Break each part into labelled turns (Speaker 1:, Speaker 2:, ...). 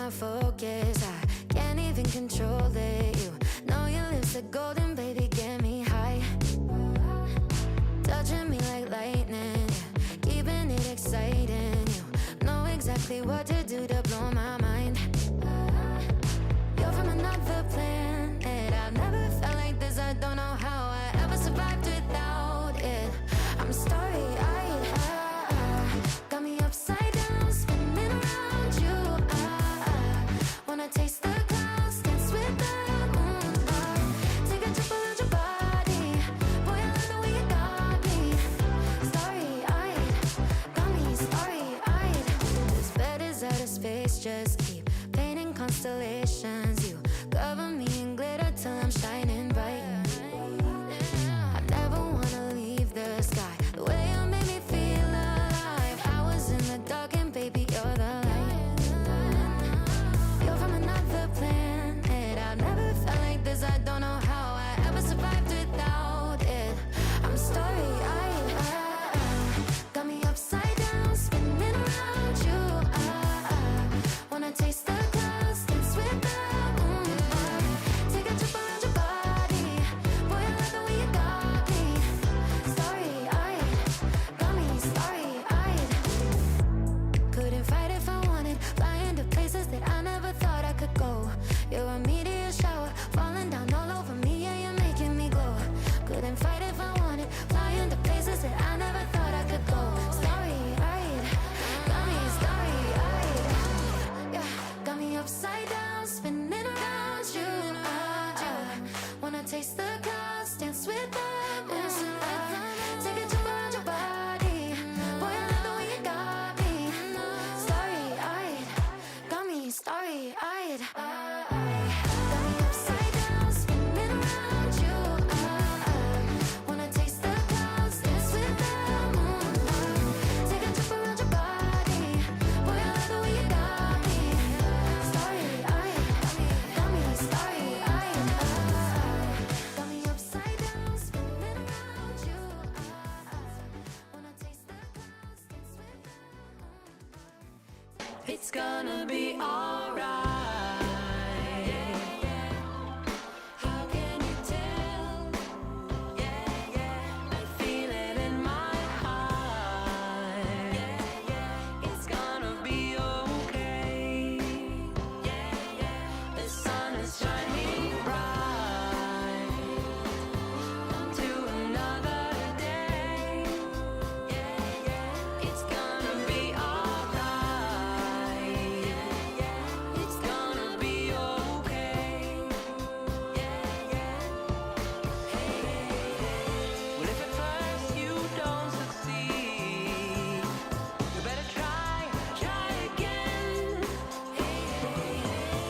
Speaker 1: my focus. I can't even control it. You know your lips are golden, baby, get me high. Touching me like lightning, yeah, keeping it exciting. You know exactly what to do to blow my mind. You're from another planet. I've never felt like this. I don't know how I ever survived without it. I'm starry-eyed. Got me upside down, spinning around you. Wanna taste the clouds, dance with the moon. Take a trip around your body. Boy, I love the way you got me. Starry-eyed, got me starry-eyed. This bed is out of space, just keep painting constellations. You cover me in glitter till I'm shining bright. I never wanna leave the sky. The way you made me feel alive. I was in the dark and baby, you're the light. You're from another planet. I've never felt like this. I don't know how I ever survived without it. I'm starry-eyed. Got me upside down, spinning around you. Wanna taste the clouds, dance with the moon. Take a trip around your body. Boy, I love the way you got me. Starry-eyed, got me starry-eyed. Couldn't fight if I wanted. Flying to places that I never thought I could go. You're a meteor shower, falling down all over me. Yeah, you're making me glow. Couldn't fight if I wanted. Flying to places that I never thought I could go. Starry-eyed, got me starry-eyed. Yeah, got me upside down, spinning around you. Wanna taste the clouds, dance with the moon. Take a trip around your body. Boy, I love the way you got me. Starry-eyed, got me starry-eyed. Got me upside down, spinning around you. Wanna taste the clouds, dance with the moon. Take a trip around your body. Boy, I love the way you got me. Starry-eyed, got me starry-eyed. Got me upside down, spinning around you. Wanna taste the clouds, dance with the moon. It's gonna be alright. How can you tell? I feel it in my heart. It's gonna be okay. The sun is shining bright to another day. It's gonna be alright. It's gonna be okay. Well, if at first you don't succeed, you better try again.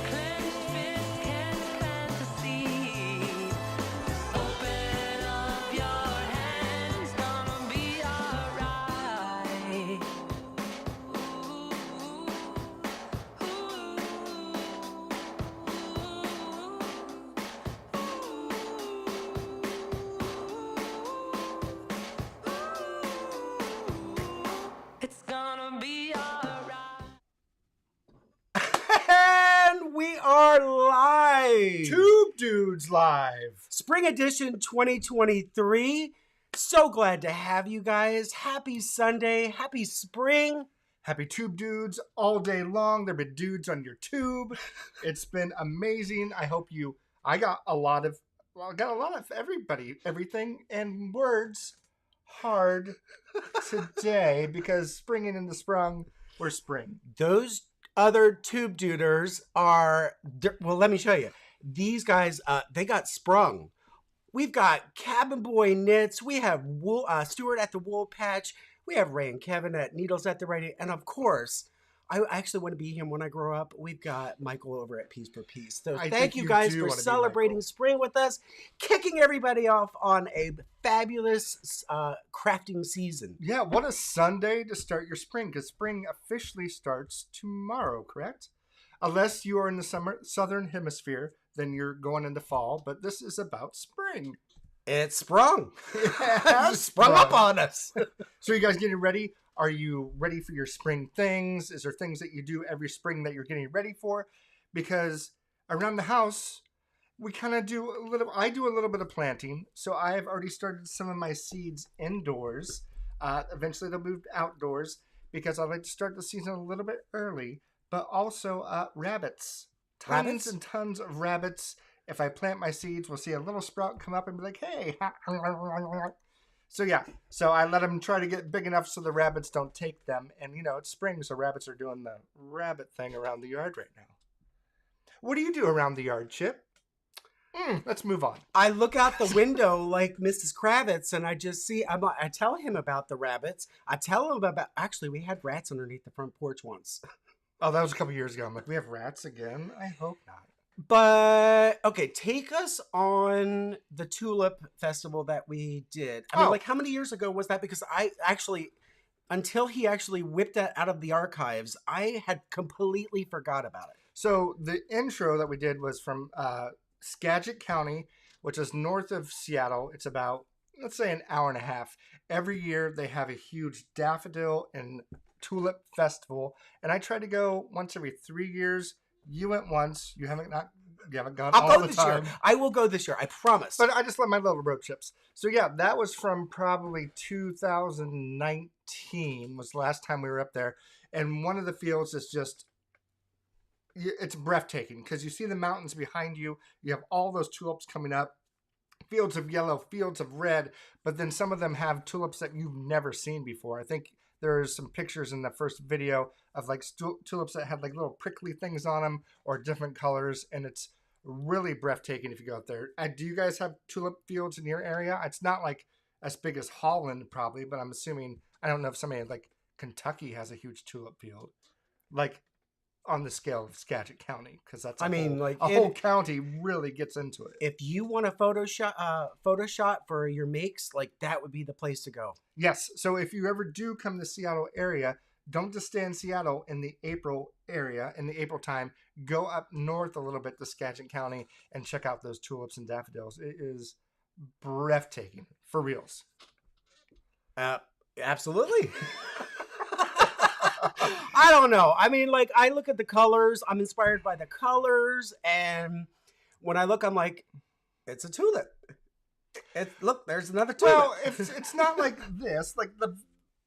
Speaker 1: Clenched fist can plant the seed. Open up your hands, gonna be alright. It's gonna be alright.
Speaker 2: And we are live.
Speaker 3: Tube Dudes Live.
Speaker 2: Spring edition 2023. So glad to have you guys. Happy Sunday. Happy spring.
Speaker 3: Happy Tube Dudes all day long. There have been dudes on your tube. It's been amazing. I got a lot of everybody, everything, and words hard today because springing in the sprung, we're spring.
Speaker 2: Those other tube duders are, well, let me show you. These guys, they got sprung. We've got Cabin Boy Knits. We have Stuart at the Wool Patch. We have Ray and Kevin at Needles at the Writing. And of course, I actually want to be him when I grow up. We've got Michael over at Piece for Piece. So thank you guys for celebrating spring with us, kicking everybody off on a fabulous crafting season.
Speaker 3: Yeah, what a Sunday to start your spring, because spring officially starts tomorrow, correct? Unless you are in the southern hemisphere, then you're going into fall. But this is about spring.
Speaker 2: It sprung.
Speaker 3: It
Speaker 2: sprung up on us.
Speaker 3: So you guys getting ready? Are you ready for your spring things? Is there things that you do every spring that you're getting ready for? Because around the house, we kind of do I do a little bit of planting. So I've already started some of my seeds indoors. Eventually they'll move outdoors because I like to start the season a little bit early. But also rabbits. Tons and tons of rabbits. If I plant my seeds, we'll see a little sprout come up and be like, hey. So yeah, so I let them try to get big enough so the rabbits don't take them. And it's spring, so rabbits are doing the rabbit thing around the yard right now. What do you do around the yard, Chip? Let's move on.
Speaker 2: I look out the window like Mrs. Kravitz, and I just see. I tell him about the rabbits. I tell him about. Actually, we had rats underneath the front porch once.
Speaker 3: Oh, that was a couple years ago. I'm like, we have rats again? I hope not.
Speaker 2: But okay, take us on the Tulip Festival that we did. I mean, like, how many years ago was that? Because I actually, until he actually whipped that out of the archives, I had completely forgot about it.
Speaker 3: So the intro that we did was from Skagit County, which is north of Seattle. It's about, let's say, an hour and a half. Every year they have a huge daffodil and tulip festival, and I try to go once every 3 years. You went once. You haven't gone
Speaker 2: I'll
Speaker 3: all
Speaker 2: go
Speaker 3: the
Speaker 2: this
Speaker 3: time.
Speaker 2: year. I will go this year. I promise.
Speaker 3: But I just let my little road trips. So yeah, that was from probably 2019 was the last time we were up there. And one of the fields is just, it's breathtaking because you see the mountains behind you. You have all those tulips coming up. Fields of yellow, fields of red. But then some of them have tulips that you've never seen before. I think there's some pictures in the first video of like tulips that had like little prickly things on them or different colors, and it's really breathtaking if you go out there. Do you guys have tulip fields in your area? It's not like as big as Holland probably, but I'm assuming, I don't know if somebody like Kentucky has a huge tulip field, like on the scale of Skagit County, because that's a whole county really gets into it.
Speaker 2: If you want a Photoshop for your makes, like that would be the place to go.
Speaker 3: Yes. So if you ever do come to the Seattle area, don't just stay in Seattle in the April area, in the April time. Go up north a little bit to Skagit County and check out those tulips and daffodils. It is breathtaking, for reals.
Speaker 2: Absolutely. I don't know. I mean, like, I look at the colors. I'm inspired by the colors. And when I look, I'm like, it's a tulip. Look, there's another tulip.
Speaker 3: Well, it's not like this. Like, the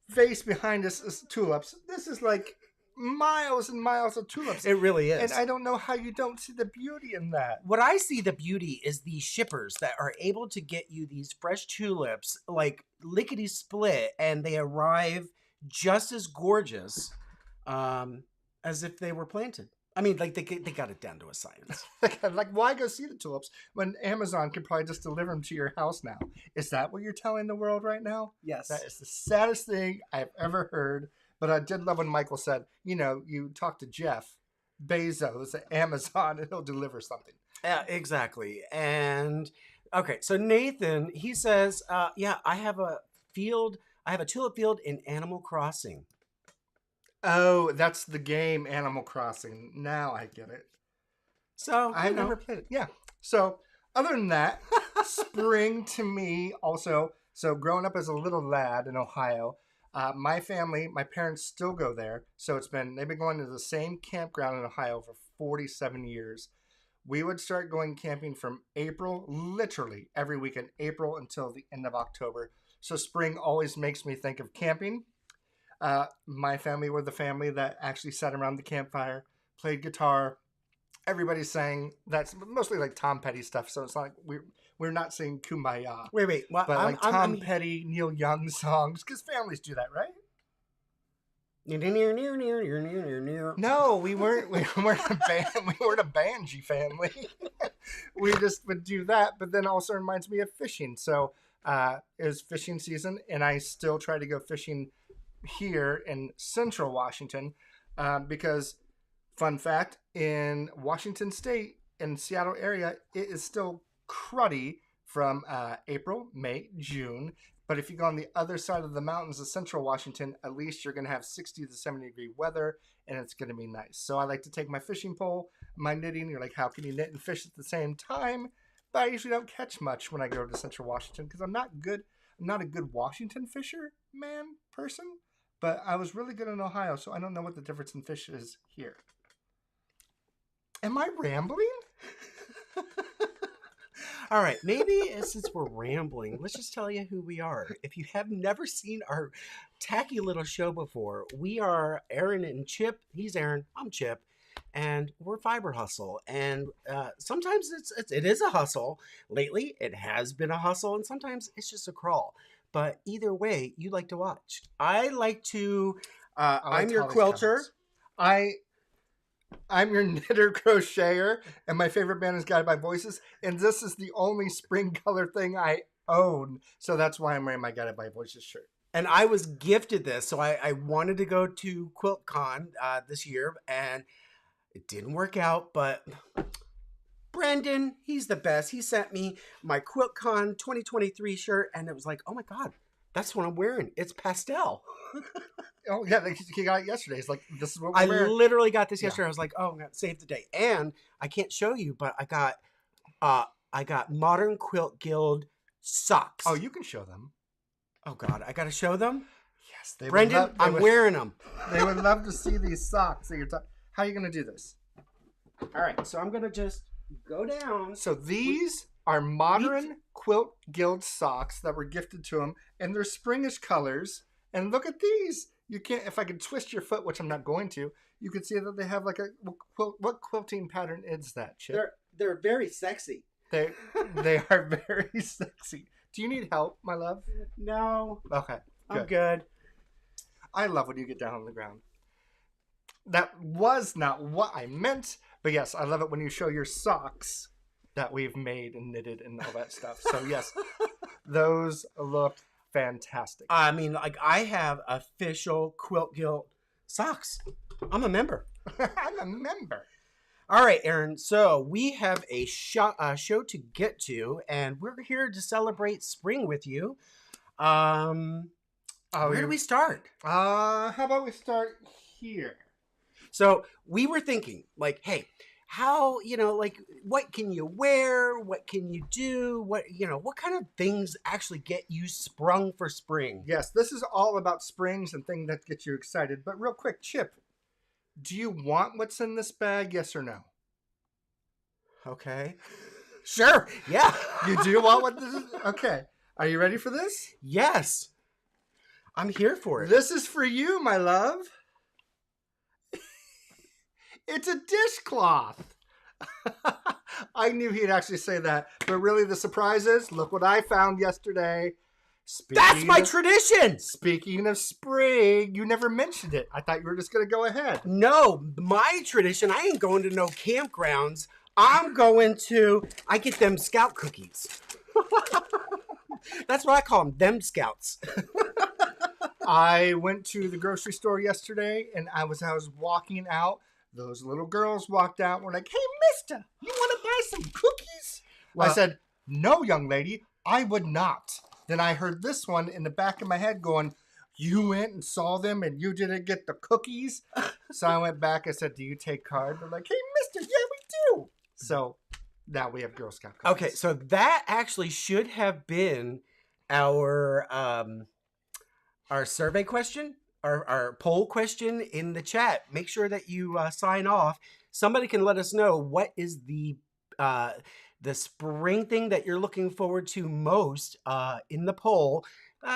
Speaker 3: vase behind us is tulips. This is like miles and miles of tulips.
Speaker 2: It really is.
Speaker 3: And I don't know how you don't see the beauty in that.
Speaker 2: What I see the beauty is these shippers that are able to get you these fresh tulips, like lickety split, and they arrive just as gorgeous as if they were planted. I mean, like they got it down to a science.
Speaker 3: Like, why go see the tulips when Amazon could probably just deliver them to your house now? Is that what you're telling the world right now?
Speaker 2: Yes.
Speaker 3: That is the saddest thing I've ever heard. But I did love when Michael said, you talk to Jeff Bezos at Amazon and he'll deliver something.
Speaker 2: Yeah, exactly. And okay, so Nathan, he says, yeah, I have a tulip field in Animal Crossing.
Speaker 3: Oh, that's the game Animal Crossing. Now I get it.
Speaker 2: So
Speaker 3: I've never played it. Yeah. So other than that, spring to me also. So growing up as a little lad in Ohio, my family, my parents still go there. So they've been going to the same campground in Ohio for 47 years. We would start going camping from April, literally every weekend, April until the end of October. So spring always makes me think of camping. My family were the family that actually sat around the campfire, played guitar. Everybody sang. That's mostly like Tom Petty stuff. So it's not like we're not singing Kumbaya.
Speaker 2: Wait. Well,
Speaker 3: but like Tom Petty, Neil Young songs, because families do that, right? No, we weren't. We weren't a band. We weren't a Banji family. We just would do that. But then also reminds me of fishing. So it was fishing season, and I still try to go fishing here in Central Washington, because fun fact, in Washington State, in Seattle area, it is still cruddy from April, May, June. But if you go on the other side of the mountains of Central Washington, at least you're going to have 60 to 70 degree weather, and it's going to be nice. So I like to take my fishing pole, my knitting. You're like, how can you knit and fish at the same time? But I usually don't catch much when I go to Central Washington because I'm not a good Washington fisher person. but I was really good in Ohio, so I don't know what the difference in fish is here. Am I rambling?
Speaker 2: All right, maybe since we're rambling, let's just tell you who we are. If you have never seen our tacky little show before, we are Aaron and Chip. He's Aaron, I'm Chip, and we're Fiber Hustle. And sometimes it is a hustle. Lately, it has been a hustle, and sometimes it's just a crawl. But either way, you like to watch. I like to. I'm your quilter.
Speaker 3: I'm your knitter crocheter, and my favorite band is Guided by Voices, and this is the only spring color thing I own, so that's why I'm wearing my Guided by Voices shirt.
Speaker 2: And I was gifted this, so I wanted to go to QuiltCon this year, and it didn't work out, but Brendan, he's the best. He sent me my QuiltCon 2023 shirt, and it was like, oh my God, that's what I'm wearing. It's pastel.
Speaker 3: Oh, yeah, he got it yesterday. It's like, this is what we're
Speaker 2: I
Speaker 3: wearing.
Speaker 2: literally got this yesterday. I was like, oh, I'm going to save the day. And I can't show you, but I got Modern Quilt Guild socks.
Speaker 3: Oh, you can show them.
Speaker 2: Oh, God, I got to show them?
Speaker 3: Yes.
Speaker 2: Brendan, I'm wearing them.
Speaker 3: They would love to see these socks that you're talking. How are you going to do this?
Speaker 2: All right, so I'm going to just go down.
Speaker 3: So these are Modern Quilt Guild socks that were gifted to them, and they're springish colors. And look at these. You can't, if I could twist your foot, which I'm not going to, you could see that they have like a what quilting pattern is that, Chip?
Speaker 2: They're very sexy.
Speaker 3: They are very sexy. Do you need help, my love?
Speaker 2: No.
Speaker 3: Okay. Good.
Speaker 2: I'm good.
Speaker 3: I love when you get down on the ground. That was not what I meant, but yes, I love it when you show your socks that we've made and knitted and all that stuff. So yes, those look fantastic.
Speaker 2: I mean, like, I have official Quilt Guild socks. I'm a member.
Speaker 3: I'm a member.
Speaker 2: All right, Aaron. So we have a show to get to, and we're here to celebrate spring with you. Where do we start?
Speaker 3: How about we start here?
Speaker 2: So we were thinking, like, hey, how, like, what can you wear? What can you do? What kind of things actually get you sprung for spring?
Speaker 3: Yes, this is all about springs and things that get you excited. But real quick, Chip, do you want what's in this bag? Yes or no?
Speaker 2: Okay. Sure. Yeah.
Speaker 3: You do want what this is? Okay. Are you ready for this?
Speaker 2: Yes. I'm here for it.
Speaker 3: This is for you, my love. It's a dishcloth. I knew he'd actually say that, but really the surprise is, look what I found yesterday.
Speaker 2: That's my tradition.
Speaker 3: Speaking of spring, you never mentioned it. I thought you were just going to go ahead.
Speaker 2: No, my tradition, I ain't going to no campgrounds. I get them scout cookies. That's what I call them scouts.
Speaker 3: I went to the grocery store yesterday, and I was walking out. Those little girls walked out and were like, hey, mister, you want to buy some cookies? Well, I said, no, young lady, I would not. Then I heard this one in the back of my head going, you went and saw them and you didn't get the cookies? So I went back. I said, do you take card? They're like, hey, mister, yeah, we do. So now we have Girl Scout cookies.
Speaker 2: Okay, so that actually should have been our survey question. Our poll question in the chat. Make sure that you sign off. Somebody can let us know what is the spring thing that you're looking forward to most in the poll.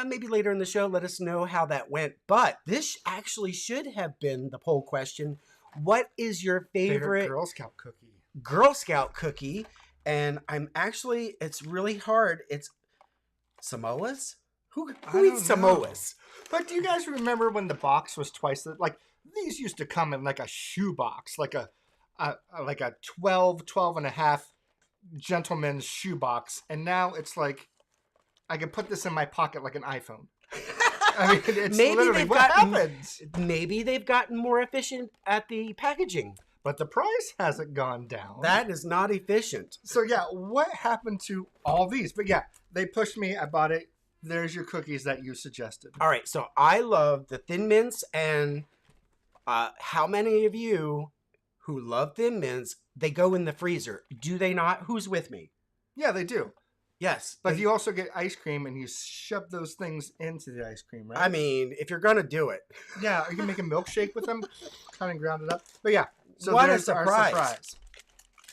Speaker 2: Maybe later in the show, let us know how that went. But this actually should have been the poll question. What is your favorite
Speaker 3: Girl Scout cookie?
Speaker 2: Girl Scout cookie? And it's really hard. It's Samoas? Who eats Samoas?
Speaker 3: But do you guys remember when the box was twice like these used to come in like a shoe box, like a 12 and a half gentleman's shoe box, and now it's like I can put this in my pocket like an iPhone. I mean, it's literally what happens.
Speaker 2: Maybe they've gotten more efficient at the packaging.
Speaker 3: But the price hasn't gone down.
Speaker 2: That is not efficient.
Speaker 3: So yeah, what happened to all these? But yeah, they pushed me. I bought it. There's your cookies that you suggested.
Speaker 2: All right, so I love the Thin Mints, and how many of you who love Thin Mints, they go in the freezer? Do they not? Who's with me?
Speaker 3: Yeah, they do.
Speaker 2: Yes.
Speaker 3: But you also get ice cream, and you shove those things into the ice cream, right?
Speaker 2: I mean, if you're gonna do it.
Speaker 3: Yeah, or you can make a milkshake with them, kind of ground it up. But yeah, so
Speaker 2: What a
Speaker 3: there's our surprise.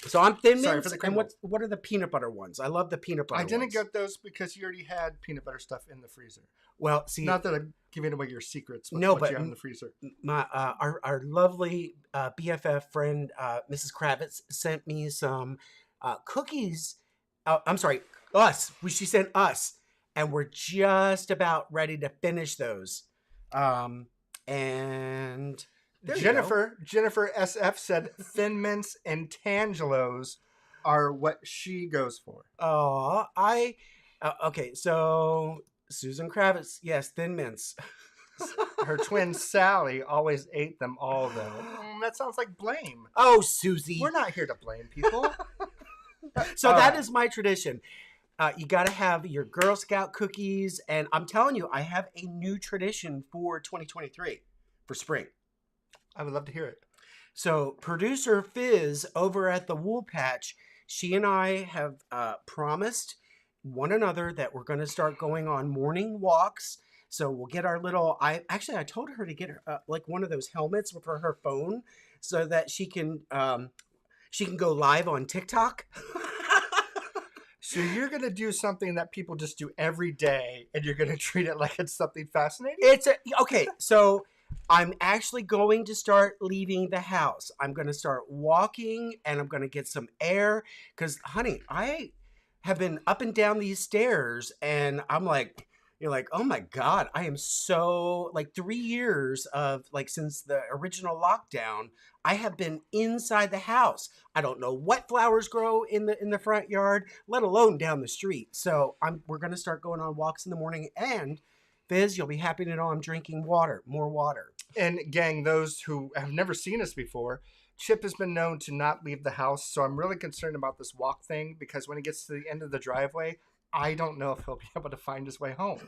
Speaker 2: So I'm Thin
Speaker 3: Sorry
Speaker 2: Mints,
Speaker 3: for the
Speaker 2: and
Speaker 3: crinkle.
Speaker 2: what are the peanut butter ones? I love the peanut butter
Speaker 3: I didn't
Speaker 2: ones.
Speaker 3: get those because you already had peanut butter stuff in the freezer.
Speaker 2: Well, see,
Speaker 3: Not that I'm giving away your secrets. With
Speaker 2: No,
Speaker 3: what
Speaker 2: but
Speaker 3: you have in the freezer.
Speaker 2: my our lovely BFF friend Mrs. Kravitz sent me some cookies. I'm sorry, us. She sent us, and we're just about ready to finish those. And there you go.
Speaker 3: Jennifer SF said Thin Mints and Tangelos are what she goes for.
Speaker 2: Oh, okay. So Susan Kravitz, yes, Thin Mints.
Speaker 3: Her twin Sally always ate them all, though. That sounds like blame.
Speaker 2: Oh, Susie.
Speaker 3: We're not here to blame people.
Speaker 2: So that is my tradition. You got to have your Girl Scout cookies. And I'm telling you, I have a new tradition for 2023 for spring.
Speaker 3: I would love to hear it.
Speaker 2: So producer Fizz over at the Wool Patch, she and I have promised one another that we're going to start going on morning walks. So we'll get our little, I told her to get like one of those helmets for her phone so that she can go live on TikTok.
Speaker 3: So you're going to do something that people just do every day, and you're going to treat it like it's something fascinating?
Speaker 2: Okay, so I'm actually going to start leaving the house. I'm going to start walking, and I'm going to get some air. Because, honey, I have been up and down these stairs, and I'm like, you're like, oh my God, I am so, like 3 years of, like, since the original lockdown, I have been inside the house. I don't know what flowers grow in the front yard, let alone down the street. So we're going to start going on walks in the morning, and Fizz, you'll be happy to know I'm drinking water, more water.
Speaker 3: And gang, those who have never seen us before, Chip has been known to not leave the house. So I'm really concerned about this walk thing, because when he gets to the end of the driveway, I don't know if he'll be able to find his way home.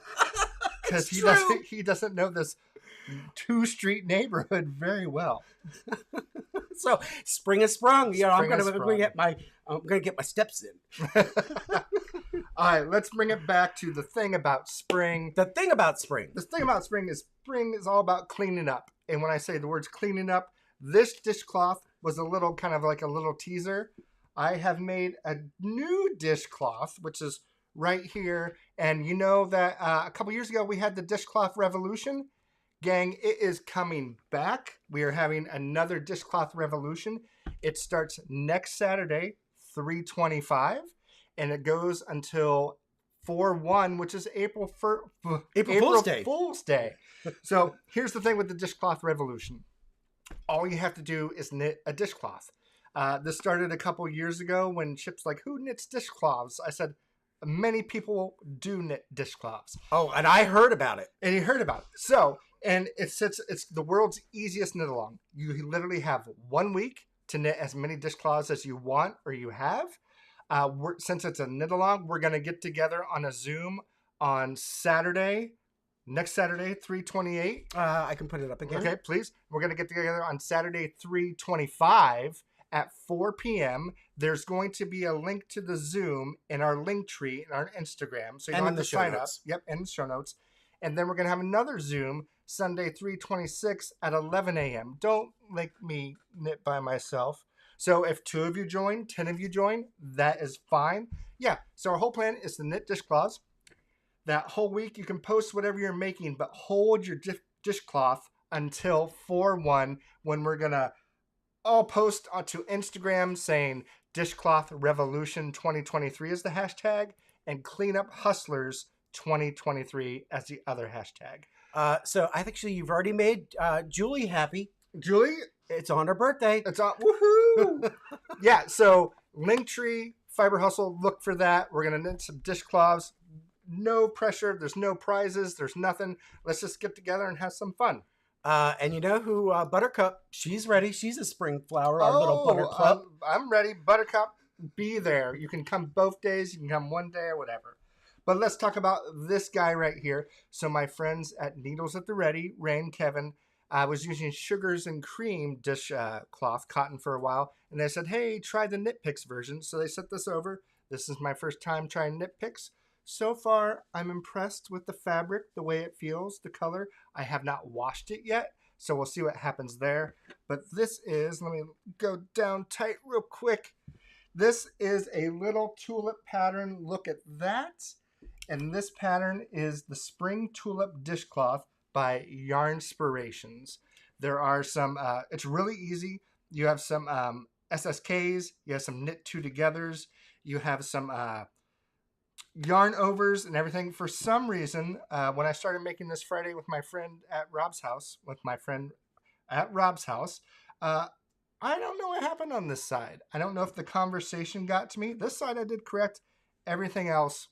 Speaker 3: Because he doesn't know this 2-street neighborhood very well.
Speaker 2: So spring is sprung. You know, I'm gonna get my steps in.
Speaker 3: All right, let's bring it back to the thing about spring.
Speaker 2: The thing about spring
Speaker 3: is all about cleaning up. And when I say the words cleaning up, this dishcloth was a little kind of like a little teaser. I have made a new dishcloth, which is right here. And you know that a couple years ago we had the dishcloth revolution. Gang, it is coming back. We are having another dishcloth revolution. It starts next Saturday, 3/25, and it goes until 4/1, which is April Fool's Day. So here's the thing with the dishcloth revolution. All you have to do is knit a dishcloth. This started a couple years ago when Chip's like, who knits dishcloths? I said, many people do knit dishcloths.
Speaker 2: Oh, and I heard about it.
Speaker 3: And he heard about it. So, and it's the world's easiest knit along. You literally have 1 week to knit as many dishcloths as you want or you have. Since it's a knit along, we're going to get together on a Zoom on next Saturday, 3/28.
Speaker 2: I can put it up again.
Speaker 3: Okay, please. We're going to get together on Saturday, 3/25 at 4 p.m. There's going to be a link to the Zoom in our link tree in our Instagram. So you don't have to sign up. Yep, in the show notes. And then we're going to have another Zoom Sunday, 3/26 at 11 a.m. Don't make me knit by myself. So if 2 of you join, 10 of you join, that is fine. Yeah, so our whole plan is to knit dishcloths. That whole week you can post whatever you're making, but hold your dishcloth until 4/1 when we're going to all post onto Instagram saying Dishcloth Revolution 2023 is the hashtag and Cleanup Hustlers 2023 as the other hashtag.
Speaker 2: So I think you've already made Julie happy.
Speaker 3: Julie?
Speaker 2: It's on her birthday.
Speaker 3: It's on. Woohoo! Yeah, so Linktree, Fiber Hustle, look for that. We're going to knit some dishcloths. No pressure. There's no prizes. There's nothing. Let's just get together and have some fun.
Speaker 2: And you know who, Buttercup, she's ready. She's a spring flower, our little Buttercup.
Speaker 3: I'm ready. Buttercup, be there. You can come both days. You can come one day or whatever. But let's talk about this guy right here. So my friends at Needles at the Ready, Ray and Kevin, I was using Sugars and Cream dishcloth cotton for a while. And they said, hey, try the Knit Picks version. So they sent this over. This is my first time trying knit picks. So far, I'm impressed with the fabric, the way it feels, the color. I have not washed it yet, so we'll see what happens there. But this is, let me go down tight real quick. This is a little tulip pattern. Look at that. And this pattern is the Spring Tulip Dishcloth by Yarnspirations. There are some, it's really easy. You have some SSKs, you have some knit two togethers, you have some yarn overs and everything. For some reason, when I started making this Friday with my friend at Rob's house, I don't know what happened on this side. I don't know if the conversation got to me. This side I did correct. Everything else,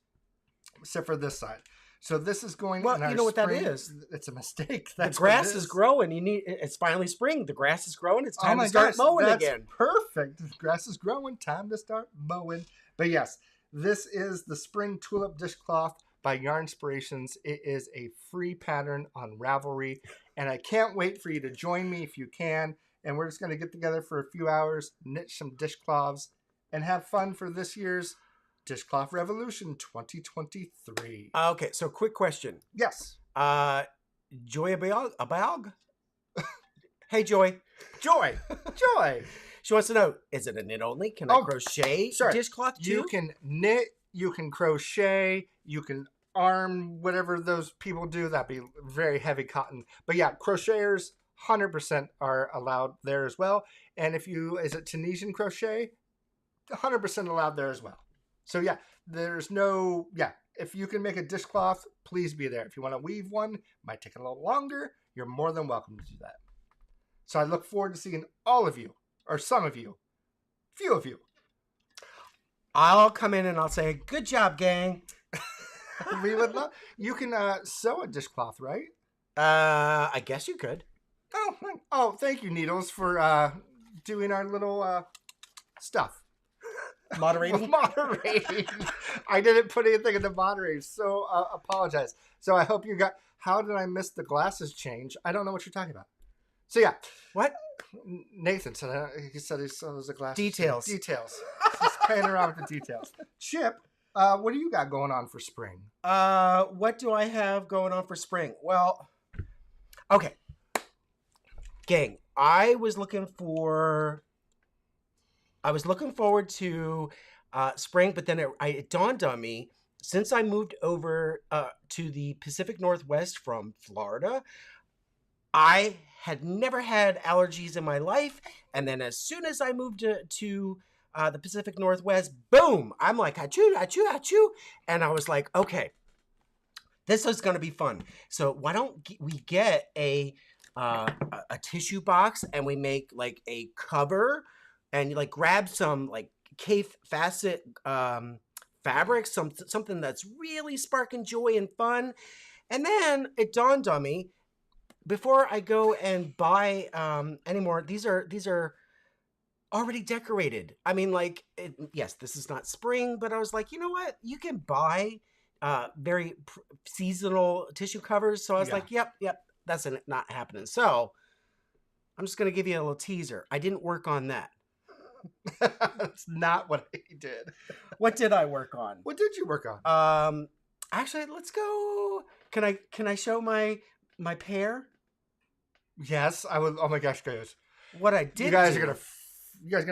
Speaker 3: except for this side. So this is going.
Speaker 2: Well,
Speaker 3: in our
Speaker 2: you know what that
Speaker 3: spring.
Speaker 2: is.
Speaker 3: It's a mistake.
Speaker 2: The grass is growing. It's finally spring. The grass is growing. It's time to start mowing again.
Speaker 3: Perfect. The grass is growing. Time to start mowing. But yes, this is the Spring Tulip Dishcloth by Yarnspirations. It is a free pattern on Ravelry, and I can't wait for you to join me if you can. And we're just going to get together for a few hours, knit some dishcloths, and have fun for this year's Dishcloth Revolution 2023.
Speaker 2: Okay, so quick question.
Speaker 3: Yes.
Speaker 2: Joy Abalg? Hey, Joy.
Speaker 3: Joy.
Speaker 2: She wants to know, is it a knit only? Can I crochet dishcloth too?
Speaker 3: You can knit, you can crochet, you can arm, whatever those people do. That'd be very heavy cotton. But yeah, crocheters 100% are allowed there as well. And is it Tunisian crochet? 100% allowed there as well. So yeah, if you can make a dishcloth, please be there. If you want to weave one, might take a little longer, you're more than welcome to do that. So I look forward to seeing all of you, or some of you, few of you.
Speaker 2: I'll come in and I'll say, good job, gang.
Speaker 3: We would love, you can sew a dishcloth, right?
Speaker 2: I guess you could.
Speaker 3: Oh, thank you, Needles, for doing our little stuff.
Speaker 2: Moderating?
Speaker 3: Moderating. I didn't put anything in the moderating, so apologize. So I hope you got... How did I miss the glasses change? I don't know what you're talking about. So yeah.
Speaker 2: What?
Speaker 3: Nathan said he saw the glasses.
Speaker 2: Details.
Speaker 3: Details. Just playing around with the details. Chip, what do you got going on for spring?
Speaker 2: What do I have going on for spring? Well, okay. Gang, I was looking forward to spring, but then it dawned on me, since I moved over to the Pacific Northwest from Florida, I had never had allergies in my life. And then as soon as I moved to the Pacific Northwest, boom, I'm like, achoo, achoo, achoo. And I was like, okay, this is going to be fun. So why don't we get a tissue box and we make like a cover and you like grab some like Kaffe Fassett fabric, something that's really sparking joy and fun. And then it dawned on me, before I go and buy anymore, these are already decorated. I mean, like, yes, this is not spring, but I was like, you know what? You can buy very seasonal tissue covers. So I was like, yep, that's not happening. So I'm just going to give you a little teaser. I didn't work on that.
Speaker 3: That's not what I did.
Speaker 2: What did I work on?
Speaker 3: What did you work on?
Speaker 2: Actually, let's go. Can I show my pair?
Speaker 3: Yes, I would. Oh my gosh, guys!
Speaker 2: What I did.
Speaker 3: You guys are gonna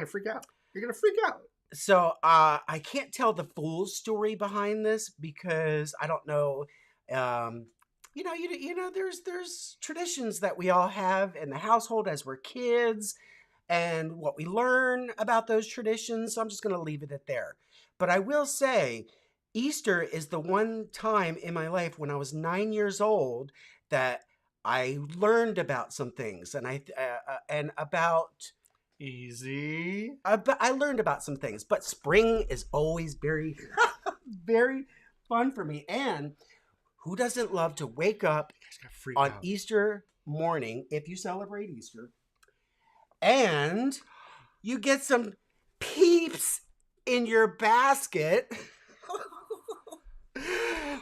Speaker 3: freak out. You're gonna freak out.
Speaker 2: So I can't tell the full story behind this because I don't know. You know, there's traditions that we all have in the household as we're kids, and what we learn about those traditions. So I'm just gonna leave it at there. But I will say, Easter is the one time in my life when I was 9 years old that I learned about some things, and I learned about some things. But spring is always very, very fun for me. And who doesn't love to wake up on Easter morning, if you celebrate Easter, and you get some peeps in your basket?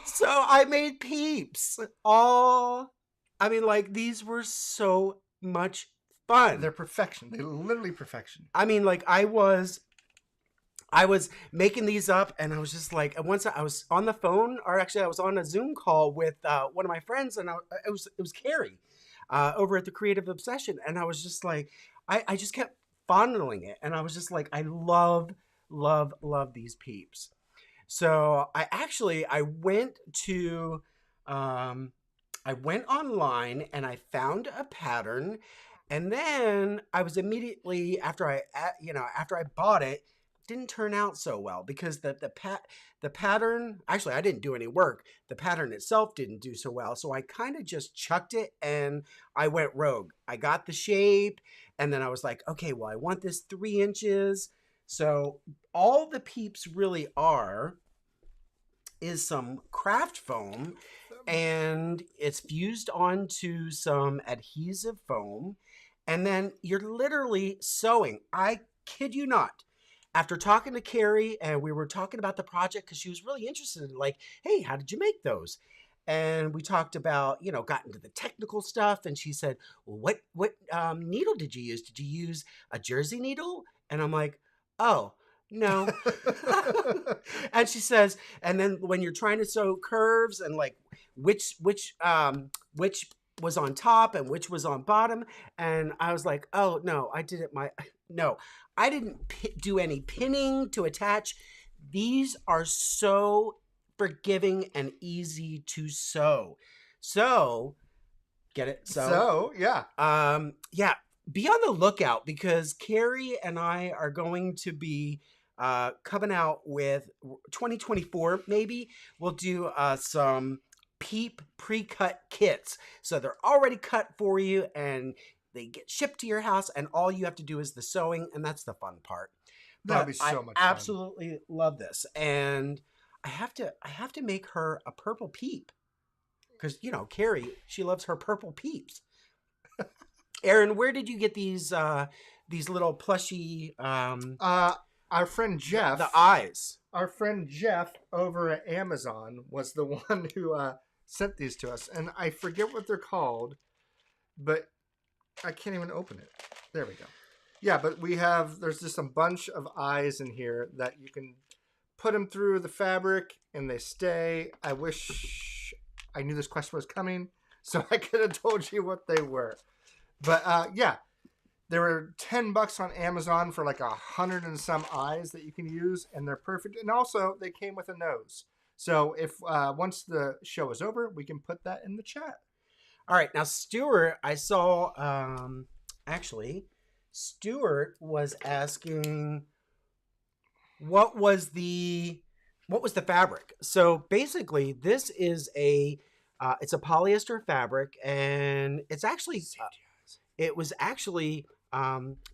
Speaker 2: So I made peeps. These were so much fun.
Speaker 3: They're perfection. They're literally perfection.
Speaker 2: I mean, like I was I was making these up, and I was just like, and once I was on the phone, or actually I was on a Zoom call with one of my friends, and it was Carrie over at the Creative Obsession, and I was just like, I just kept fondling it, and I was just like, I love these peeps. So I went to I went online and I found a pattern, and then I was immediately after I bought it, didn't turn out so well because the pattern, actually I didn't do any work. The pattern itself didn't do so well, so I kind of just chucked it and I went rogue. I got the shape, and then I was like, okay, well I want this 3 inches. So all the peeps really is some craft foam, and it's fused onto some adhesive foam, and then you're literally sewing. I kid you not. After talking to Carrie, and we were talking about the project because she was really interested in, like, hey, how did you make those? And we talked about, got into the technical stuff, and she said, well, what needle did you use? Did you use a jersey needle? And I'm like, oh, no. And she says, and then when you're trying to sew curves and like which was on top and which was on bottom, and I was like, oh no, I didn't do any pinning to attach. These are so forgiving and easy to sew. So get it?
Speaker 3: So yeah.
Speaker 2: Yeah. Be on the lookout because Carrie and I are going to be coming out with 2024. Maybe we'll do some peep pre-cut kits. So they're already cut for you and they get shipped to your house, and all you have to do is the sewing, and that's the fun part.
Speaker 3: That'd be so much fun.
Speaker 2: I absolutely love this, and I have to make her a purple peep because Carrie, she loves her purple peeps. Aaron, where did you get these little plushy?
Speaker 3: Our friend Jeff,
Speaker 2: the eyes.
Speaker 3: Our friend Jeff over at Amazon was the one who sent these to us, and I forget what they're called, but I can't even open it. There we go. Yeah, but there's just a bunch of eyes in here that you can put them through the fabric and they stay. I wish I knew this question was coming so I could have told you what they were. But yeah, there were $10 on Amazon for like 100 and some eyes that you can use, and they're perfect. And also they came with a nose. So if once the show is over, we can put that in the chat.
Speaker 2: All right, now Stuart, I saw actually Stuart was asking what was the fabric. So basically, this is it's a polyester fabric, and it's actually it was actually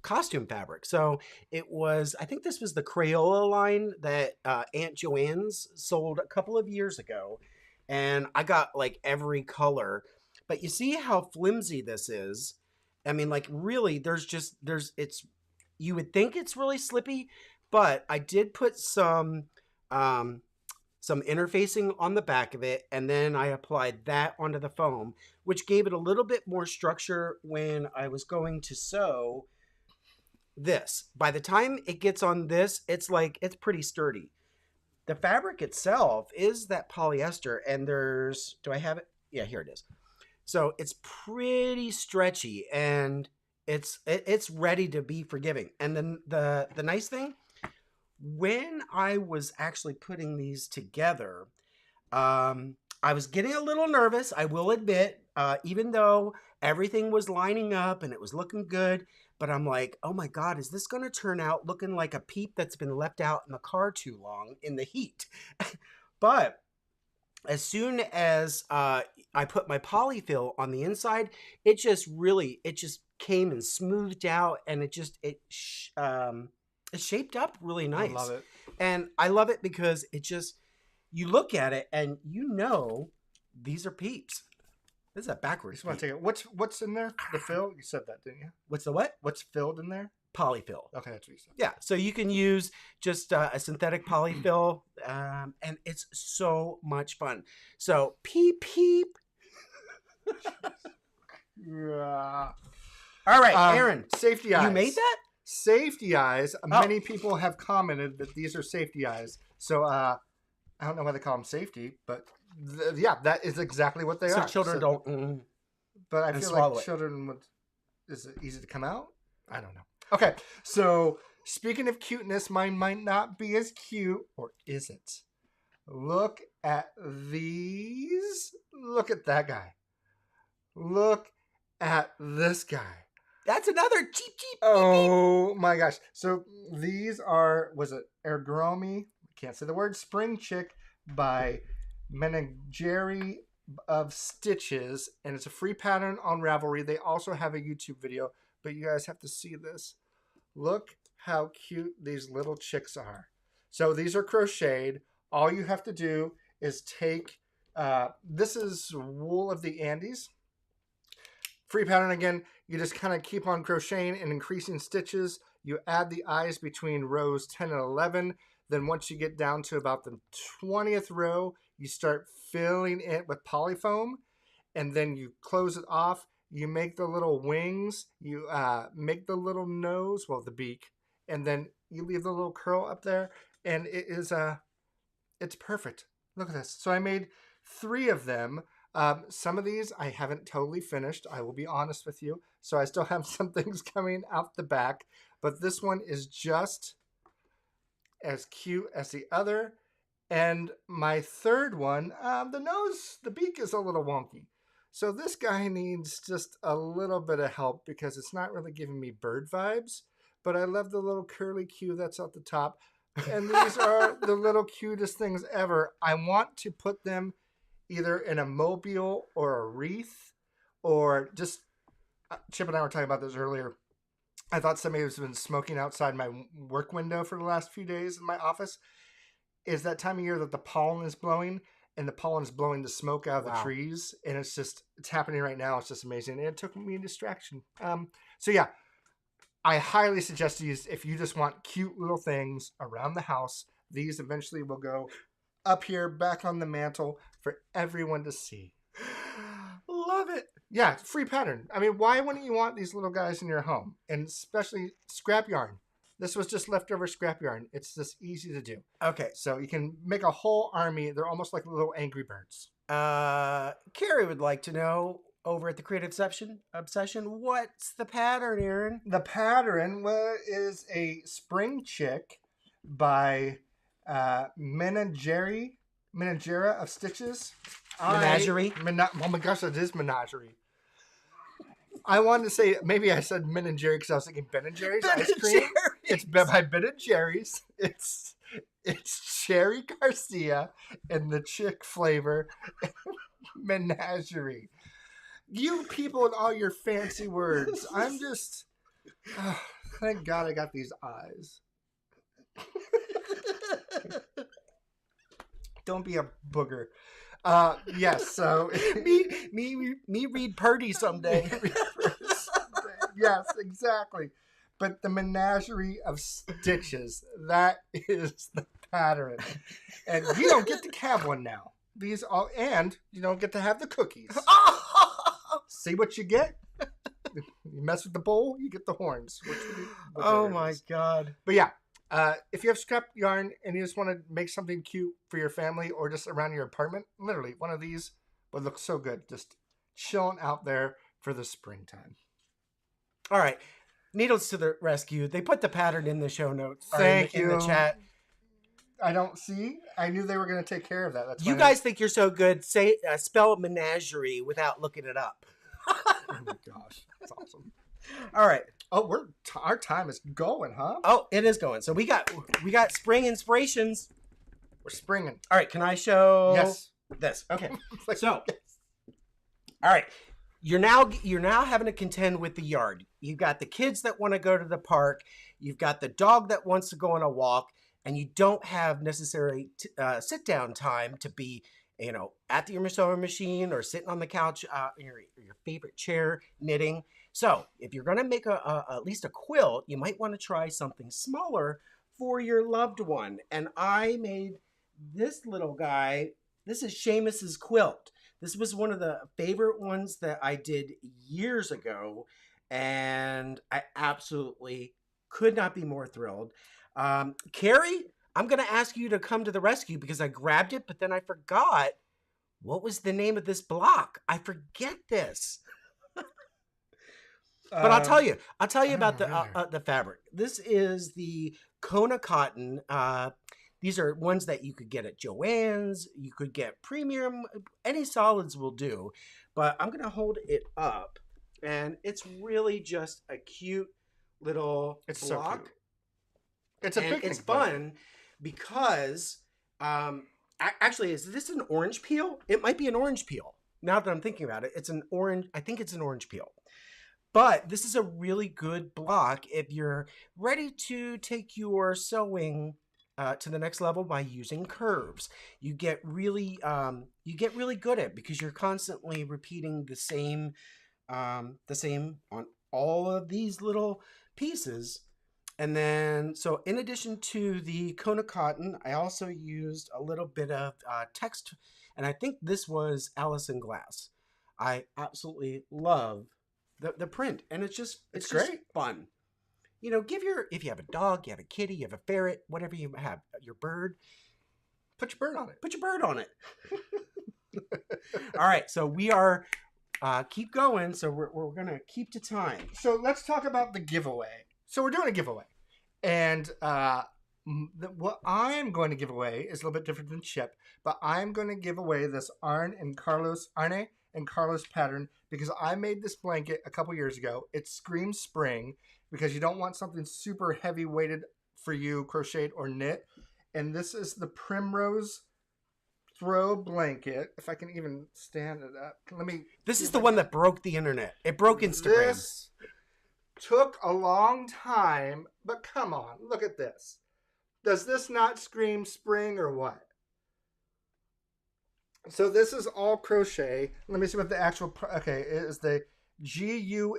Speaker 2: costume fabric. So it was, I think this was the Crayola line that Aunt Joanne's sold a couple of years ago, and I got like every color. But you see how flimsy this is. I mean, like really, you would think it's really slippy, but I did put some interfacing on the back of it, and then I applied that onto the foam, which gave it a little bit more structure when I was going to sew this. By the time it gets on this, it's pretty sturdy. The fabric itself is that polyester, and do I have it? Yeah, here it is. So it's pretty stretchy, and it's ready to be forgiving. And then the nice thing, when I was actually putting these together, I was getting a little nervous, I will admit, even though everything was lining up and it was looking good. But I'm like, oh my God, is this going to turn out looking like a peep that's been left out in the car too long in the heat? But as soon as I put my polyfill on the inside, it just came and smoothed out, and it shaped up really nice. I
Speaker 3: love it.
Speaker 2: And I love it because you look at it and these are peeps. This is a backwards.
Speaker 3: I want to take it. What's in there? The fill? You said that, didn't you?
Speaker 2: What's the what?
Speaker 3: What's filled in there?
Speaker 2: Polyfill.
Speaker 3: Okay, that's what you said.
Speaker 2: Yeah, so you can use just a synthetic polyfill, and it's so much fun. So peep.
Speaker 3: Yeah.
Speaker 2: All right, Aaron.
Speaker 3: Safety eyes.
Speaker 2: You made that?
Speaker 3: safety eyes.
Speaker 2: Oh.
Speaker 3: Many people have commented that these are safety eyes. So I don't know why they call them safety, but yeah, that is exactly what they
Speaker 2: So
Speaker 3: are.
Speaker 2: children don't.
Speaker 3: But I
Speaker 2: and
Speaker 3: feel
Speaker 2: swallow
Speaker 3: like
Speaker 2: it.
Speaker 3: children would. Is it easy to come out? I don't know. Okay, so speaking of cuteness, mine might not be as cute, or is it? Look at these. Look at that guy. Look at this guy.
Speaker 2: That's another cheap.
Speaker 3: Oh my gosh. So these are, was it Ergomi? I can't say the word, Spring Chick by Menagerie of Stitches. And it's a free pattern on Ravelry. They also have a YouTube video, but you guys have to see this. Look how cute these little chicks are. So these are crocheted. All you have to do is take, this is Wool of the Andes. Free pattern again. You just kind of keep on crocheting and increasing stitches. You add the eyes between rows 10 and 11. Then once you get down to about the 20th row, you start filling it with polyfoam. And then you close it off. You make the little wings. You make the little nose, well, the beak. And then you leave the little curl up there. And it is, it's perfect. Look at this. So I made 3 of them. Some of these I haven't totally finished. I will be honest with you. So I still have some things coming out the back. But this one is just as cute as the other. And my third one, the beak is a little wonky. So this guy needs just a little bit of help because it's not really giving me bird vibes. But I love the little curly Q that's at the top. And these are the little cutest things ever. I want to put them either in a mobile or a wreath, or just, Chip and I were talking about this earlier. I thought somebody has been smoking outside my work window for the last few days in my office. Is that time of year that the pollen is blowing, and the pollen is blowing the smoke out of the trees, and it's happening right now. It's just amazing. And it took me a distraction. So yeah, I highly suggest these if you just want cute little things around the house. These eventually will go up here, back on the mantle for everyone to see. Love it. Yeah, free pattern. I mean, why wouldn't you want these little guys in your home? And especially scrap yarn. This was just leftover scrap yarn. It's just easy to do.
Speaker 2: Okay.
Speaker 3: So you can make a whole army. They're almost like little Angry Birds.
Speaker 2: Carrie would like to know over at the Creative Obsession, what's the pattern, Aaron?
Speaker 3: The pattern is a Spring Chick by Menagera of Stitches.
Speaker 2: Menagerie?
Speaker 3: Oh my gosh, it is Menagerie. I wanted to say, maybe I said Ben and Jerry because I was thinking Ben and Jerry's ice cream. It's by Ben and Jerry's. It's Cherry Garcia and the chick flavor. Menagerie. You people and all your fancy words. I'm just, thank God I got these eyes. Don't be a booger. Yes, so
Speaker 2: me read Purdy someday.
Speaker 3: Yes, exactly. But the Menagerie of Stitches, that is the pattern. And you don't get to have one now. And you don't get to have the cookies. See what you get? You mess with the bowl, you get the horns.
Speaker 2: Oh my God.
Speaker 3: But yeah, if you have scrap yarn and you just want to make something cute for your family or just around your apartment, literally one of these would look so good. Just chilling out there for the springtime.
Speaker 2: All right. Needles to the rescue. They put the pattern in the show notes.
Speaker 3: Thank you.
Speaker 2: In the chat.
Speaker 3: I don't see. I knew they were going to take care of that. That's
Speaker 2: you guys think you're so good. Say spell menagerie without looking it up.
Speaker 3: Oh my gosh, that's awesome.
Speaker 2: All right.
Speaker 3: Oh, our time is going, huh?
Speaker 2: Oh, it is going. So we got spring inspirations.
Speaker 3: We're springing.
Speaker 2: All right. Can I show this? Okay. So, all right. You're now having to contend with the yard. You've got the kids that want to go to the park. You've got the dog that wants to go on a walk, and you don't have necessary sit down time to be, at your sewing machine or sitting on the couch, your favorite chair knitting. So if you're going to make at least a quilt, you might want to try something smaller for your loved one. And I made this little guy. This is Seamus's quilt. This was one of the favorite ones that I did years ago, and I absolutely Could not be more thrilled. Carrie, I'm going to ask you to come to the rescue because I grabbed it, but then I forgot what was the name of this block. I forget this. But I'll tell you about the fabric. This is the Kona cotton. These are ones that you could get at Joann's. You could get premium. Any solids will do. But I'm going to hold it up. And it's really just a cute little block.
Speaker 3: So cute. It's a picnic. It's
Speaker 2: fun because, actually, is this an orange peel? It might be an orange peel. Now that I'm thinking about it, it's an orange. I think it's an orange peel. But this is a really good block if you're ready to take your sewing to the next level by using curves. You get really good at it because you're constantly repeating the same on all of these little pieces. And then, so in addition to the Kona cotton, I also used a little bit of text, and I think this was Allison Glass. I absolutely love the print, and it's great. Just fun. You know, if you have a dog, you have a kitty, you have a ferret, whatever you have, your bird,
Speaker 3: put your bird on it.
Speaker 2: Put your bird on it. All right, so we are keep going. So we're gonna keep to time.
Speaker 3: So let's talk about the giveaway. So we're doing a giveaway, and what I'm going to give away is a little bit different than Chip, but I'm going to give away this Arne and Carlos pattern because I made this blanket a couple years ago. It screams spring because you don't want something super heavy weighted for you, crocheted or knit. And this is the Primrose Throw blanket. If I can even stand it up.
Speaker 2: This is the one that broke the internet. It broke Instagram.
Speaker 3: This took a long time, but come on, look at this. Does this not scream spring or what? So this is all crochet. Let me see what the actual, okay, it is the Gunnhild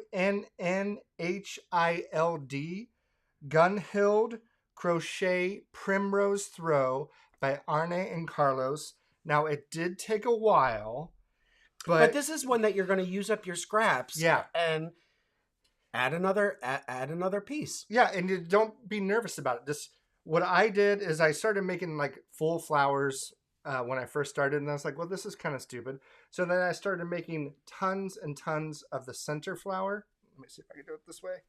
Speaker 3: Gunhild Crochet Primrose Throw by Arne and Carlos. Now, it did take a while,
Speaker 2: but this is one that you're going to use up your scraps.
Speaker 3: Yeah.
Speaker 2: And add another piece.
Speaker 3: Yeah, and you don't be nervous about it. What I did is I started making like full flowers when I first started, and I was like, well, this is kind of stupid. So then I started making tons and tons of the center flower. Let me see if I can do it this way.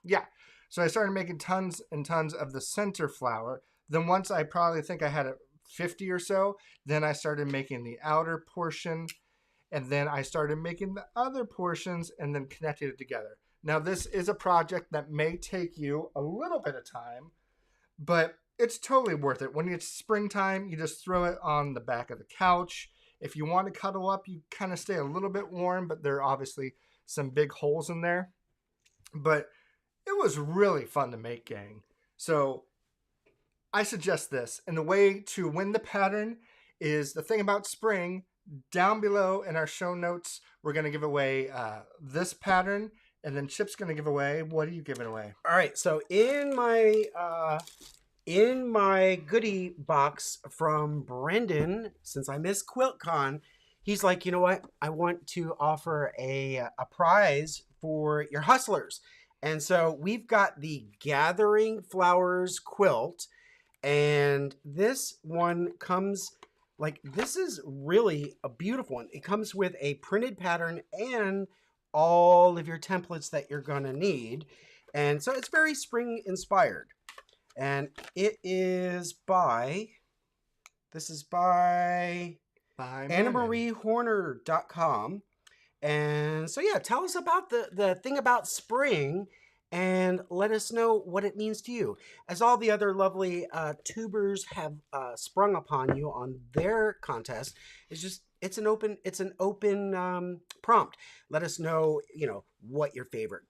Speaker 3: Yeah. So I started making tons and tons of the center flower. Then once I probably think I had 50 or so, then I started making the outer portion. And then I started making the other portions and then connected it together. Now, this is a project that may take you a little bit of time, but it's totally worth it. When it's springtime, you just throw it on the back of the couch. If you want to cuddle up, you kind of stay a little bit warm, but there are obviously some big holes in there. But it was really fun to make, gang. So I suggest this. And the way to win the pattern is the thing about spring. Down below in our show notes, we're going to give away this pattern, and then Chip's going to give away. What are you giving away?
Speaker 2: All right. So in my goodie box from Brendan, since I missed QuiltCon, he's like, you know what? I want to offer a prize for your hustlers. And so we've got the Gathering Flowers quilt, and this one comes... like, this is really a beautiful one. It comes with a printed pattern and all of your templates that you're going to need. And so it's very spring inspired. And it is by AnnaMarieHorner.com. And so, yeah, tell us about the thing about spring and let us know what it means to you. As all the other lovely tubers have sprung upon you on their contest, it's an open prompt. Let us know, what your favorite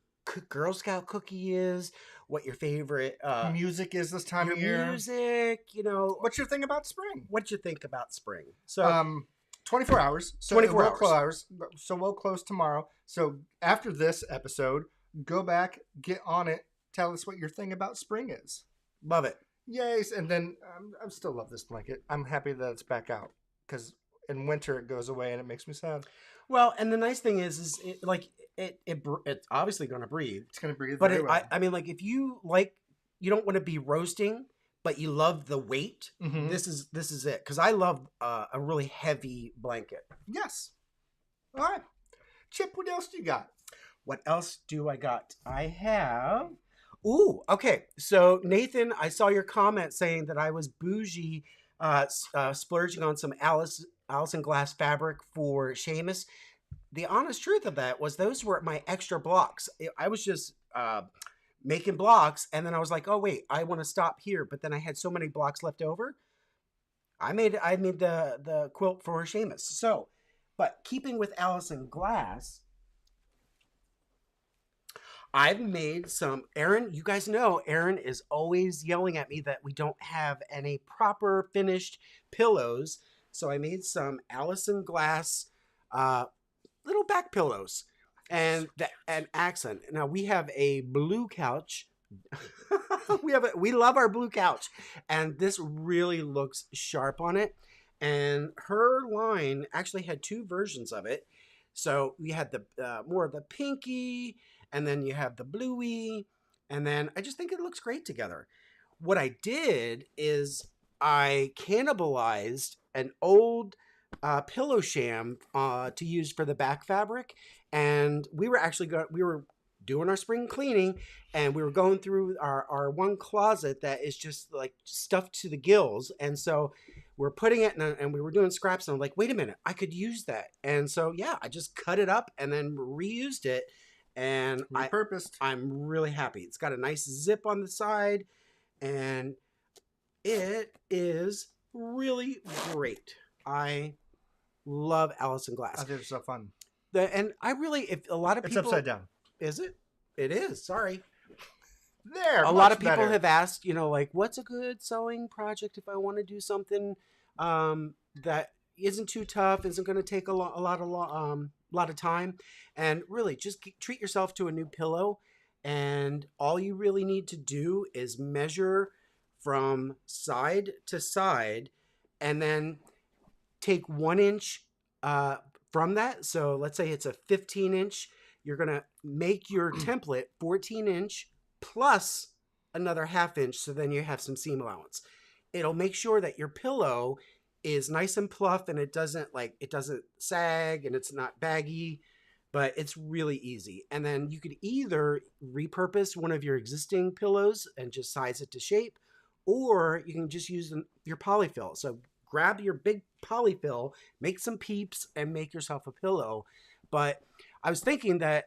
Speaker 2: Girl Scout cookie is, what your favorite
Speaker 3: music is this time of year.
Speaker 2: Music,
Speaker 3: what's your thing about spring?
Speaker 2: What you think about spring? So
Speaker 3: 24 hours. So
Speaker 2: 24
Speaker 3: hours. So we'll close tomorrow. So after this episode, go back, get on it, tell us what your thing about spring is.
Speaker 2: Love it.
Speaker 3: Yes, and then I still love this blanket. I'm happy that it's back out because in winter it goes away and it makes me sad.
Speaker 2: Well, and the nice thing is it's obviously going to breathe.
Speaker 3: It's going to breathe
Speaker 2: But
Speaker 3: very well.
Speaker 2: I mean, like if you you don't want to be roasting, but you love the weight.
Speaker 3: Mhm.
Speaker 2: This is it. Because I love a really heavy blanket.
Speaker 3: Yes. All right. Chip, what else do you got?
Speaker 2: What else do I got? I have. Ooh, okay. So Nathan, I saw your comment saying that I was bougie, splurging on some Allison glass fabric for Seamus. The honest truth of that was those were my extra blocks. I was just making blocks, and then I was like, oh wait, I want to stop here. But then I had so many blocks left over. I made the quilt for Seamus. So, but keeping with Allison glass, I've made some. Erin, you guys know Erin is always yelling at me that we don't have any proper finished pillows. So I made some Allison glass little back pillows and an accent. Now we have a blue couch. we love our blue couch, and this really looks sharp on it. And her line actually had two versions of it. So we had the more of the pinky, and then you have the bluey, and then I just think it looks great together. What I did is I cannibalized an old pillow sham to use for the back fabric, and we were actually we were doing our spring cleaning, and we were going through our one closet that is just like stuffed to the gills, and so we're putting it and we were doing scraps, and I'm like, wait a minute, I could use that. And so yeah, I just cut it up and then reused it, and
Speaker 3: Repurposed.
Speaker 2: I'm really happy. It's got a nice zip on the side, and it is really great. I love Allison glass.
Speaker 3: I think it's so fun.
Speaker 2: And I really, if a lot of people,
Speaker 3: It's upside down.
Speaker 2: is it? It is. Sorry.
Speaker 3: There.
Speaker 2: A lot of
Speaker 3: much
Speaker 2: people
Speaker 3: better.
Speaker 2: have asked, like, what's a good sewing project if I want to do something that isn't too tough, isn't going to take a lot of time, and really just treat yourself to a new pillow. And all you really need to do is measure from side to side, and then take 1 inch from that. So let's say it's a 15 inch. You're going to make your template 14 inch plus another ½ inch. So then you have some seam allowance. It'll make sure that your pillow is nice and pluff, and it doesn't sag, and it's not baggy, but it's really easy. And then you could either repurpose one of your existing pillows and just size it to shape, or you can just use your polyfill. So grab your big polyfill, make some peeps, and make yourself a pillow. But I was thinking that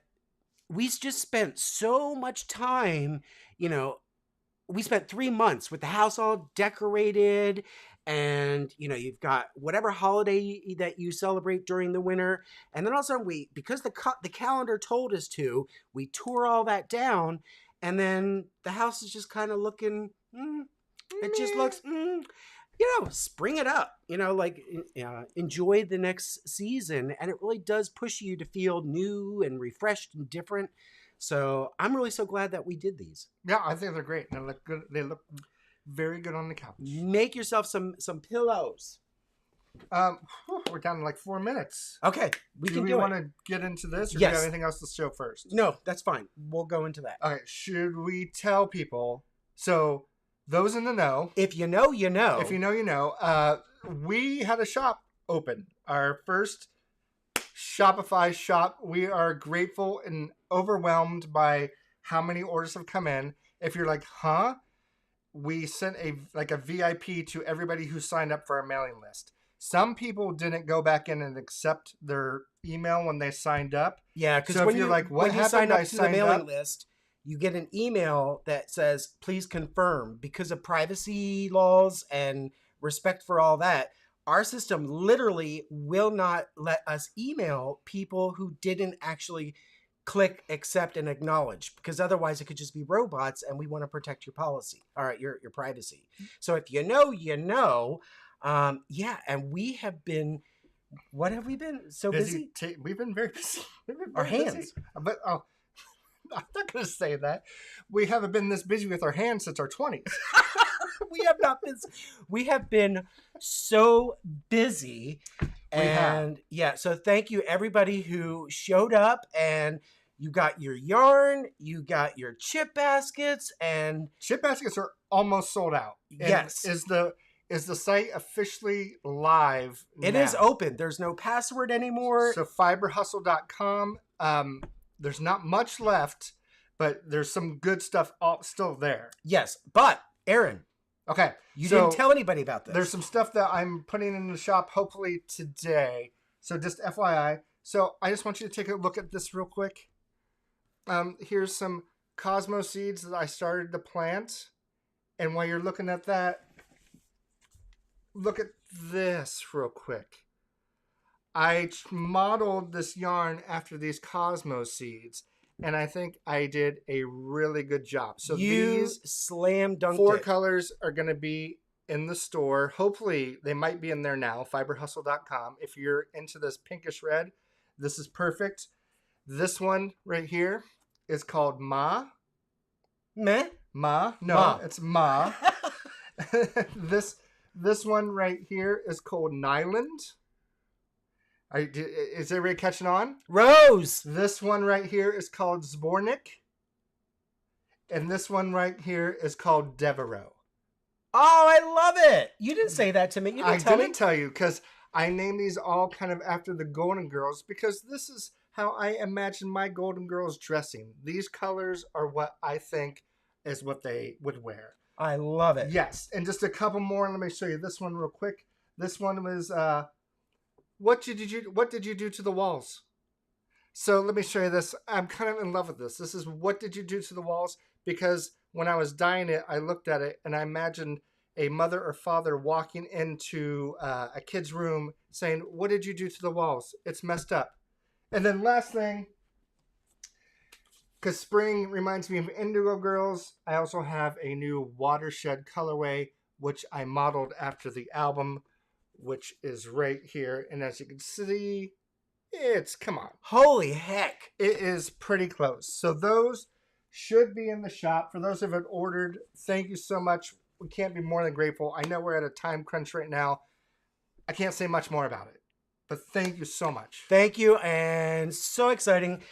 Speaker 2: we just spent so much time, we spent 3 months with the house all decorated, and you've got whatever holiday that you celebrate during the winter, and then also because the calendar told us to, we tore all that down, and then the house is just kind of looking, it just looks, spring it up, enjoy the next season. And it really does push you to feel new and refreshed and different. So I'm really so glad that we did these.
Speaker 3: Yeah, I think they're great. They look good. They look very good on the couch.
Speaker 2: Make yourself some pillows.
Speaker 3: We're down to like 4 minutes.
Speaker 2: Okay,
Speaker 3: Do we want to get into this, or do you have anything else to show first?
Speaker 2: No, that's fine. We'll go into that.
Speaker 3: Okay, should we tell people? So those in the know.
Speaker 2: If you know, you know.
Speaker 3: If you know, you know. We had a shop open. Our first Shopify shop. We are grateful and overwhelmed by how many orders have come in. If you're like, huh? We sent a VIP to everybody who signed up for our mailing list. Some people didn't go back in and accept their email when they signed up.
Speaker 2: Yeah, because
Speaker 3: so
Speaker 2: when
Speaker 3: you're
Speaker 2: you
Speaker 3: like, what
Speaker 2: when you
Speaker 3: happened?
Speaker 2: sign up
Speaker 3: I
Speaker 2: to the
Speaker 3: signed
Speaker 2: mailing
Speaker 3: up.
Speaker 2: list, you get an email that says, please confirm. Because of privacy laws and respect for all that, our system literally will not let us email people who didn't actually click accept and acknowledge, because otherwise it could just be robots, and we want to protect your policy, all right, your privacy. So if you know, you know. And we have been, what have we been? So busy?
Speaker 3: We've been very busy.
Speaker 2: Our hands.
Speaker 3: Busy. But I'm not going to say that. We haven't been this busy with our hands since our 20s.
Speaker 2: We have not been. We have been so busy. And yeah, so thank you everybody who showed up and You got your yarn, you got your chip baskets, and
Speaker 3: Chip baskets are almost sold out. And
Speaker 2: yes.
Speaker 3: Is the site officially live
Speaker 2: It
Speaker 3: now?
Speaker 2: is open. There's no password anymore.
Speaker 3: So fiberhustle.com. There's not much left, but there's some good stuff still there.
Speaker 2: Yes, but Aaron,
Speaker 3: okay,
Speaker 2: you didn't tell anybody about this.
Speaker 3: There's some stuff that I'm putting in the shop hopefully today. So just FYI. So I just want you to take a look at this real quick. Here's some Cosmo seeds that I started to plant. And while you're looking at that, look at this real quick. I modeled this yarn after these Cosmo seeds, and I think I did a really good job. So these
Speaker 2: slam dunked
Speaker 3: 4 colors are going to be in the store. Hopefully, they might be in there now, fiberhustle.com. If you're into this pinkish red, this is perfect. This one right here is called Ma.
Speaker 2: Meh?
Speaker 3: Ma? No,
Speaker 2: Ma.
Speaker 3: it's Ma. This one right here is called Nyland. Is everybody catching on?
Speaker 2: Rose.
Speaker 3: This one right here is called Zbornik. And this one right here is called Devereaux.
Speaker 2: Oh, I love it. You didn't say that to me. You didn't tell me.
Speaker 3: Tell you because I named these all kind of after the Golden Girls because this is how I imagine my Golden Girls dressing. These colors are what I think is what they would wear.
Speaker 2: I love it.
Speaker 3: Yes. And just a couple more. Let me show you this one real quick. This one was... What did you do to the walls? So let me show you this. I'm kind of in love with this. This is what did you do to the walls? Because when I was dyeing it, I looked at it and I imagined a mother or father walking into a kid's room saying, what did you do to the walls? It's messed up. And then last thing, because spring reminds me of Indigo Girls, I also have a new watershed colorway, which I modeled after the album, which is right here. And as you can see, come on.
Speaker 2: Holy heck.
Speaker 3: It is pretty close. So those should be in the shop. For those who have ordered, thank you so much. We can't be more than grateful. I know we're at a time crunch right now. I can't say much more about it, but thank you so much.
Speaker 2: Thank you. And so exciting.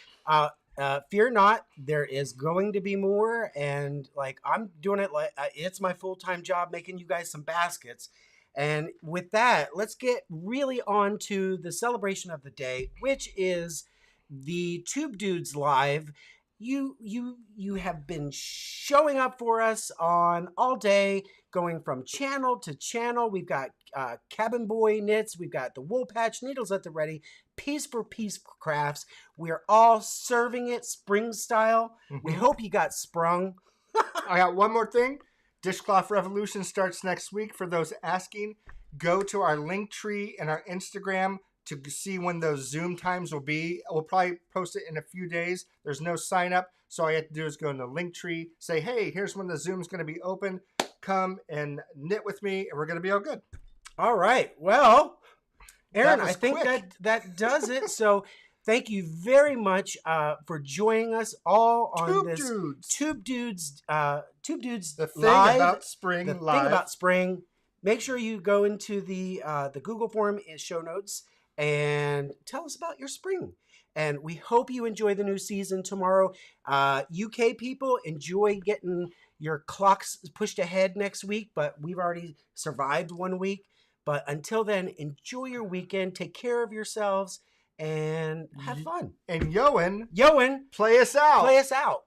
Speaker 2: Fear not, there is going to be more. And like, I'm doing it like it's my full-time job making you guys some baskets. And with that, let's get really on to the celebration of the day, which is the Tube Dudes Live. You have been showing up for us on all day, going from channel to channel. We've got Cabin Boy Knits. We've got the Wool Patch Needles at the ready. Piece for Piece Crafts. We're all serving it spring style. Mm-hmm. We hope you got sprung.
Speaker 3: I got one more thing. Dishcloth Revolution starts next week. For those asking, go to our link tree and our Instagram to see when those Zoom times will be. We'll probably post it in a few days. There's no sign up. So all you have to do is go in the link tree, say, hey, here's when the Zoom's going to be open. Come and knit with me, and we're going to be all good.
Speaker 2: All right. Well, Aaron, I think
Speaker 3: quick.
Speaker 2: that does it. So thank you very much for joining us all on Tube Dudes
Speaker 3: the thing
Speaker 2: live.
Speaker 3: About spring
Speaker 2: the
Speaker 3: live.
Speaker 2: Thing about spring. Make sure you go into the Google form in show notes and tell us about your spring. And we hope you enjoy the new season tomorrow. UK people, enjoy getting your clocks pushed ahead next week, but we've already survived 1 week. But until then, enjoy your weekend. Take care of yourselves and have fun.
Speaker 3: And Yoan,
Speaker 2: Yoan,
Speaker 3: play us out.
Speaker 2: Play us out.